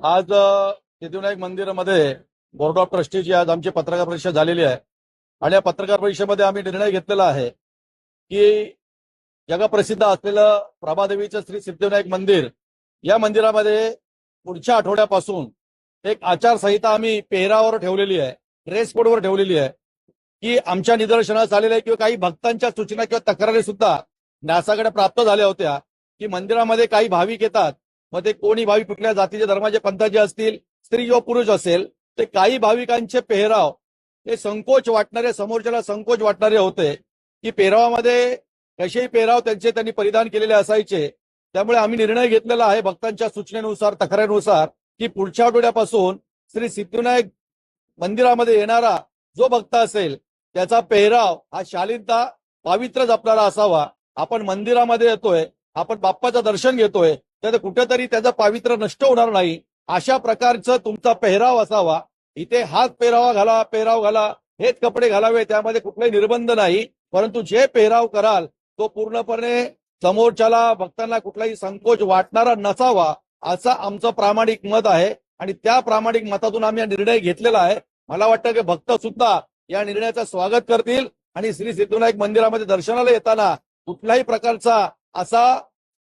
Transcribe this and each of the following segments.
आज सिद्धिविनायक मंदिरामध्ये board of ट्रस्टीची आज आमची पत्रकार परिषद झालेली आहे आणि या पत्रकार परिषदेमध्ये आम्ही निर्णय घेतलेला आहे की जगप्रसिद्ध असलेलं प्रभादेवीचं श्री सिद्धिविनायक मंदिर या मंदिरामध्ये पुढच्या आठवड्यापासून एक आचारसंहिता आम्ही पेहरावर ठेवलेली आहे, ड्रेस कोडवर ठेवलेली आहे की आमच्या निदर्शनास आलेल्या किंवा काही भक्तांच्या सूचना किंवा तक्रारी सुद्धा न्यासाकडे प्राप्त झाल्या होत्या की मंदिरामध्ये काही भाविक येतात, मग ते कोणी भाविक कुठल्या जातीचे धर्माचे पंथाचे असतील, स्त्री किंवा पुरुष असेल, ते काही भाविकांचे पेहराव हे संकोच वाटणारे, समोरच्याला संकोच वाटणारे होते की पेहरावामध्ये कसेही पेहराव त्यांनी परिधान केलेले असायचे। त्यामुळे आम्ही निर्णय घेतलेला आहे भक्तांच्या सूचनेनुसार, तक्रारीनुसार की पुढच्या आठवड्यापासून श्री सिद्धिविनायक मंदिरामध्ये येणारा जो भक्त असेल त्याचा पेहराव हा शालीनता, पावित्र्य जपणारा असावा। आपण मंदिरामध्ये येतोय, आपण बाप्पाचं दर्शन घेतोय, तर कुठेतरी त्याचं पावित्र्य नष्ट होणार नाही अशा प्रकारचं तुमचा पेहराव असावा। इथे हात पेहराव घाला, हेच कपडे घालावे, त्यामध्ये कुठलाही निर्बंध नाही, परंतु जे पेहराव कराल तो पूर्णपणे समोरच्याला, भक्तांना कुठलाही संकोच वाटणारा नसावा असं आमचं प्रामाणिक मत आहे आणि त्या प्रामाणिक मतातून आम्ही हा निर्णय घेतलेला आहे। मला वाटतं की भक्त सुद्धा या निर्णयाचं स्वागत करतील आणि श्री सिद्धिविनायक मंदिरामध्ये दर्शनाला येताना कुठल्याही प्रकारचा असा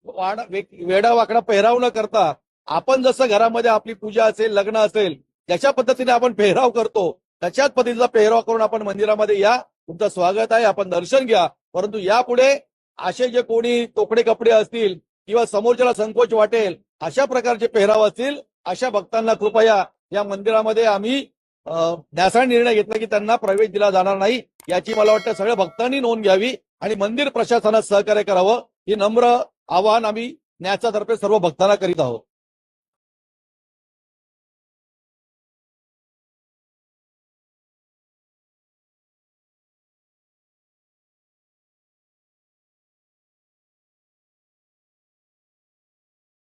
वेडावाकडा पेहराव न करता आपण जसं घरामध्ये आपली पूजा असेल, लग्न असेल, ज्याच्या पद्धतीने आपण पेहराव करतो त्याच्याच पद्धतीचा पेहराव करून आपण मंदिरामध्ये या। तुमचं स्वागत आहे, आपण दर्शन घ्या, परंतु यापुढे असे जे कोणी तोकडे कपडे असतील किंवा समोरच्याला संकोच वाटेल अशा प्रकारचे पेहराव असतील, अशा भक्तांना कृपया या मंदिरामध्ये आम्ही न्यासाने निर्णय घेतला की त्यांना प्रवेश दिला जाणार नाही। याची मला वाटतं सगळ्या भक्तांनी नोंद घ्यावी आणि मंदिर प्रशासनास सहकार्य करावं, हे नम्र आवाहन आम्ही न्यासातर्फे सर्व भक्तांना करीत आहोत।